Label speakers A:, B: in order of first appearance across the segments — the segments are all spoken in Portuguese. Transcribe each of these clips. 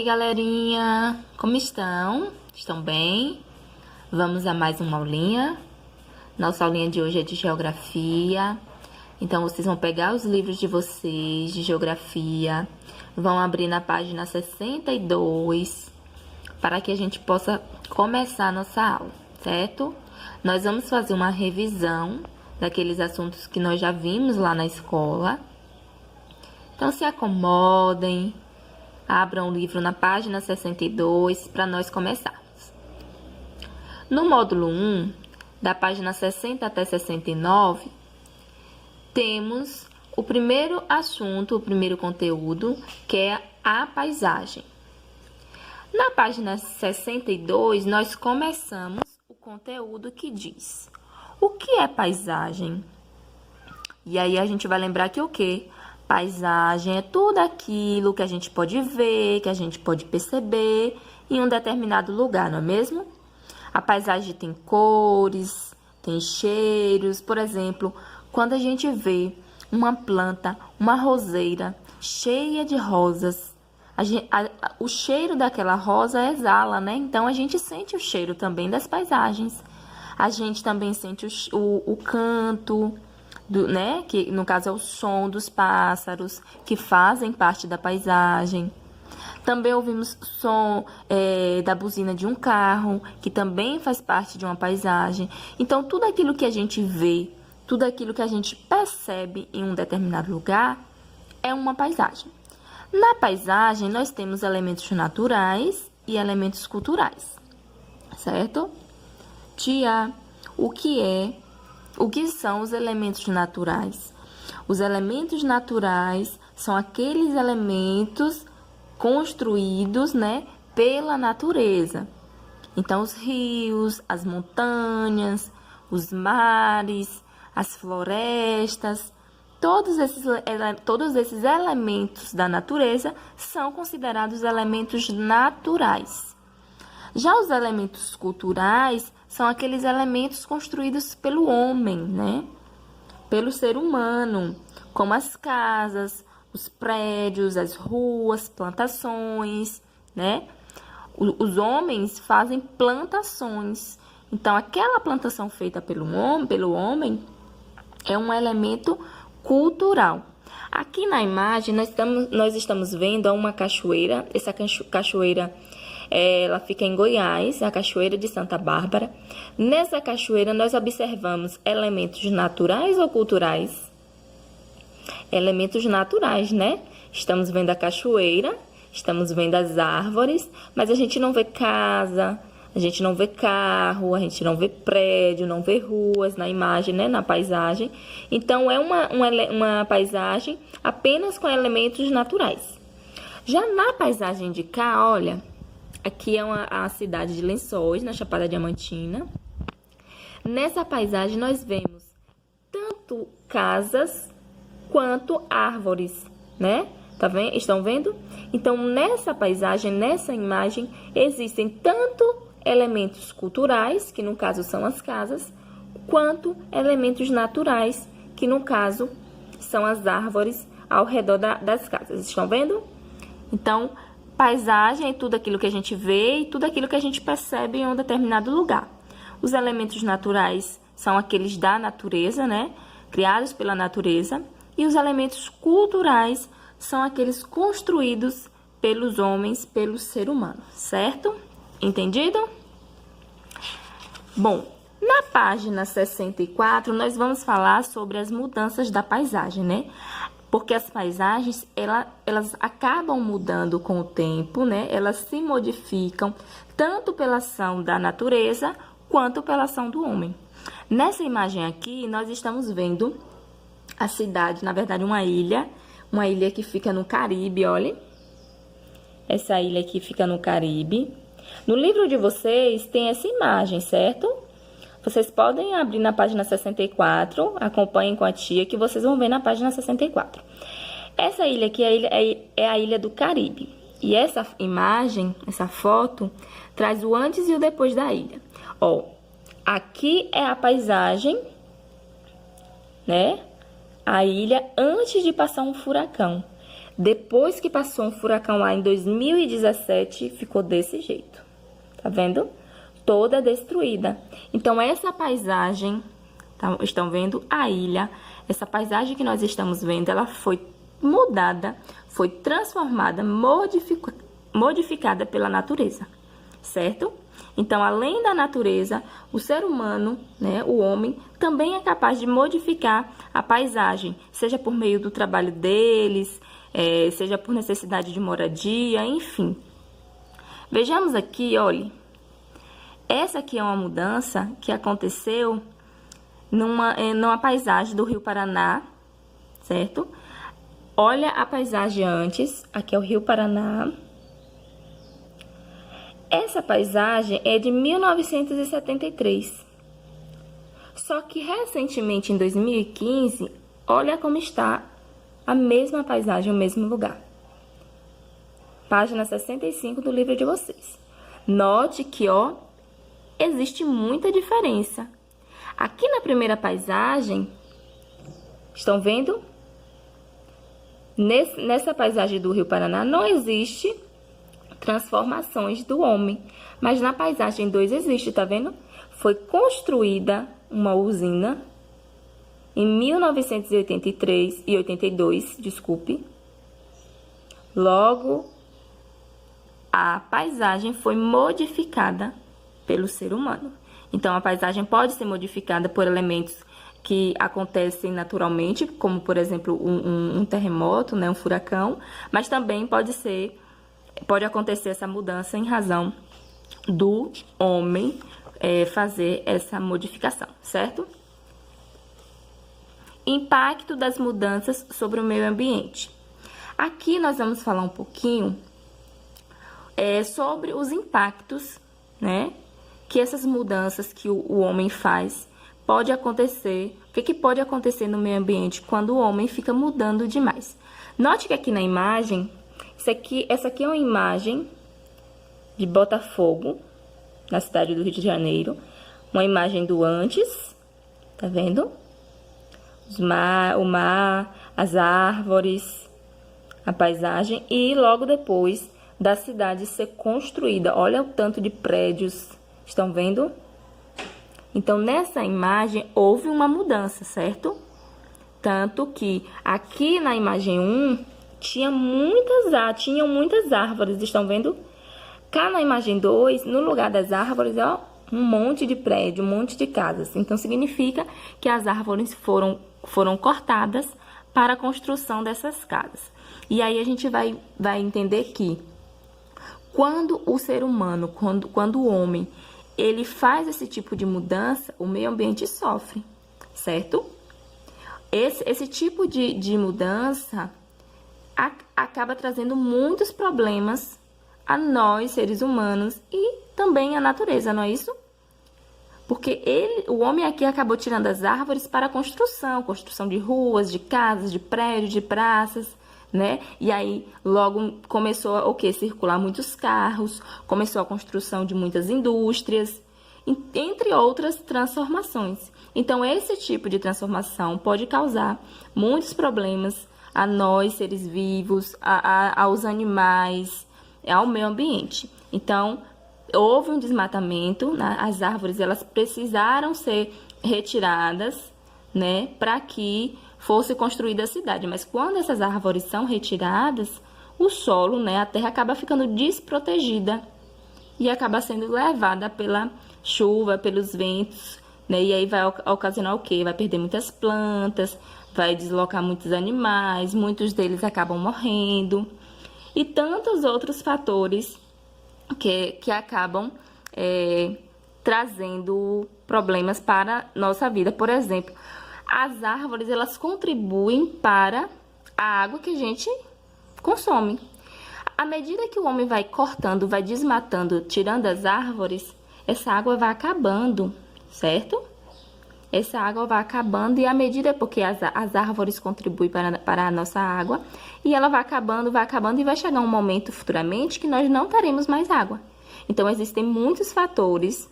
A: galerinha! Como estão? Estão bem? Vamos a mais uma aulinha. Nossa aulinha de hoje é de geografia. Então, vocês vão pegar os livros de vocês de geografia, vão abrir na página 62, para que a gente possa começar a nossa aula, certo? Nós vamos fazer uma revisão daqueles assuntos que nós já vimos lá na escola. Então, se acomodem, abram o livro na página 62 para nós começarmos. No módulo 1, da página 60 até 69, temos o primeiro assunto, o primeiro conteúdo, que é a paisagem. Na página 62, nós começamos o conteúdo que diz: o que é paisagem? E aí a gente vai lembrar que o quê? Paisagem é tudo aquilo que a gente pode ver, que a gente pode perceber em um determinado lugar, não é mesmo? A paisagem tem cores, tem cheiros. Por exemplo, quando a gente vê uma planta, uma roseira cheia de rosas, o cheiro daquela rosa exala, né? Então, a gente sente o cheiro também das paisagens. A gente também sente o canto, né? Que no caso é o som dos pássaros, que fazem parte da paisagem. Também ouvimos som da buzina de um carro, que também faz parte de uma paisagem. Então, tudo aquilo que a gente vê, tudo aquilo que a gente percebe em um determinado lugar é uma paisagem. Na paisagem, nós temos elementos naturais e elementos culturais, certo? Tia, o que são os elementos naturais? Os elementos naturais são aqueles elementos construídos, né, pela natureza. Então, os rios, as montanhas, os mares, as florestas, todos esses elementos da natureza são considerados elementos naturais. Já os elementos culturais são aqueles elementos construídos pelo homem, né? Pelo ser humano, como as casas, os prédios, as ruas, plantações, né? Os homens fazem plantações. Então, aquela plantação feita pelo homem é um elemento cultural. Aqui na imagem, nós estamos vendo uma cachoeira. Essa cachoeira, ela fica em Goiás, a Cachoeira de Santa Bárbara. Nessa cachoeira, nós observamos elementos naturais ou culturais? Elementos naturais, né? Estamos vendo a cachoeira, estamos vendo as árvores, mas a gente não vê casa, a gente não vê carro, a gente não vê prédio, não vê ruas na imagem, né? Na paisagem. Então, é uma paisagem apenas com elementos naturais. Já na paisagem de cá, olha, aqui é a cidade de Lençóis, na Chapada Diamantina. Nessa paisagem, nós vemos tanto casas quanto árvores, né? Tá vendo? Estão vendo? Então, nessa paisagem, nessa imagem, existem tanto elementos culturais, que no caso são as casas, quanto elementos naturais, que no caso são as árvores ao redor das casas. Estão vendo? Então, paisagem é tudo aquilo que a gente vê e tudo aquilo que a gente percebe em um determinado lugar. Os elementos naturais são aqueles da natureza, né? Criados pela natureza. E os elementos culturais são aqueles construídos pelos homens, pelo ser humano, certo? Entendido? Bom, na página 64, nós vamos falar sobre as mudanças da paisagem, né? Porque as paisagens, elas acabam mudando com o tempo, né? Elas se modificam tanto pela ação da natureza quanto pela ação do homem. Nessa imagem aqui, nós estamos vendo a cidade, na verdade, uma ilha que fica no Caribe, olha. Essa ilha aqui fica no Caribe. No livro de vocês tem essa imagem, certo? Vocês podem abrir na página 64, acompanhem com a tia que vocês vão ver na página 64. Essa ilha aqui é a ilha do Caribe. E essa imagem, essa foto, traz o antes e o depois da ilha. Ó, aqui é a paisagem, né? A ilha antes de passar um furacão. Depois que passou um furacão lá em 2017, ficou desse jeito. Tá vendo? Toda destruída. Então, essa paisagem, estão vendo a ilha? Essa paisagem que nós estamos vendo, ela foi mudada, foi transformada, modificada pela natureza, certo? Então, além da natureza, o ser humano, né, o homem, também é capaz de modificar a paisagem, seja por meio do trabalho deles, seja por necessidade de moradia, enfim. Vejamos aqui, olhe, essa aqui é uma mudança que aconteceu numa paisagem do Rio Paraná, certo? Olha a paisagem antes, aqui é o Rio Paraná. Essa paisagem é de 1973. Só que recentemente, em 2015, olha como está a mesma paisagem, o mesmo lugar. Página 65 do livro de vocês. Note que, ó, existe muita diferença. Aqui na primeira paisagem, estão vendo? Nessa paisagem do Rio Paraná não existe transformações do homem, mas na paisagem 2 existe, tá vendo? Foi construída uma usina em 1983 e 82, desculpe. Logo, a paisagem foi modificada pelo ser humano. Então, a paisagem pode ser modificada por elementos que acontecem naturalmente, como, por exemplo, um terremoto, né, um furacão, mas também pode acontecer essa mudança em razão do homem fazer essa modificação, certo? Impacto das mudanças sobre o meio ambiente. Aqui nós vamos falar um pouquinho sobre os impactos, né, que essas mudanças que o homem faz pode acontecer. O que pode acontecer no meio ambiente quando o homem fica mudando demais? Note que aqui na imagem, essa aqui é uma imagem de Botafogo, na cidade do Rio de Janeiro. Uma imagem do antes, tá vendo? O mar, as árvores, a paisagem. E logo depois da cidade ser construída. Olha o tanto de prédios, estão vendo? Então, nessa imagem, houve uma mudança, certo? Tanto que aqui na imagem 1, tinham muitas árvores, estão vendo? Cá na imagem 2, no lugar das árvores, ó, um monte de prédio, um monte de casas. Então, significa que as árvores foram cortadas para a construção dessas casas. E aí, a gente vai entender que quando o ser humano, quando o homem, ele faz esse tipo de mudança, o meio ambiente sofre, certo? Esse tipo de mudança acaba trazendo muitos problemas a nós, seres humanos, e também à natureza, não é isso? Porque o homem aqui acabou tirando as árvores para a construção de ruas, de casas, de prédios, de praças, né? E aí logo começou a circular muitos carros, começou a construção de muitas indústrias, entre outras transformações. Então, esse tipo de transformação pode causar muitos problemas a nós, seres vivos, aos animais, ao meio ambiente. Então, houve um desmatamento, né? As árvores elas precisaram ser retiradas, né, para que fosse construída a cidade. Mas quando essas árvores são retiradas, o solo, né, a terra acaba ficando desprotegida e acaba sendo levada pela chuva, pelos ventos, né? E aí vai ocasionar o quê? Vai perder muitas plantas, vai deslocar muitos animais, muitos deles acabam morrendo, e tantos outros fatores que acabam trazendo problemas para nossa vida. Por exemplo, as árvores, elas contribuem para a água que a gente consome. À medida que o homem vai cortando, vai desmatando, tirando as árvores, essa água vai acabando, certo? Essa água vai acabando, e à medida, porque as árvores contribuem para a nossa água, e ela vai acabando, e vai chegar um momento futuramente que nós não teremos mais água. Então, existem muitos fatores,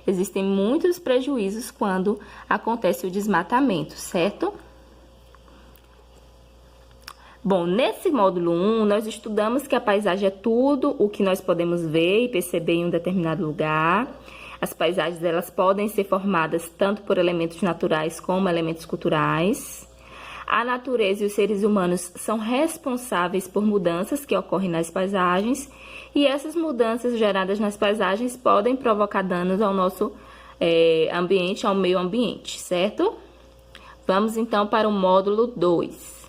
A: existem muitos prejuízos quando acontece o desmatamento, certo? Bom, nesse módulo 1, nós estudamos que a paisagem é tudo o que nós podemos ver e perceber em um determinado lugar. As paisagens, elas podem ser formadas tanto por elementos naturais como elementos culturais. A natureza e os seres humanos são responsáveis por mudanças que ocorrem nas paisagens, e essas mudanças geradas nas paisagens podem provocar danos ao nosso ambiente, ao meio ambiente, certo? Vamos então para o módulo 2.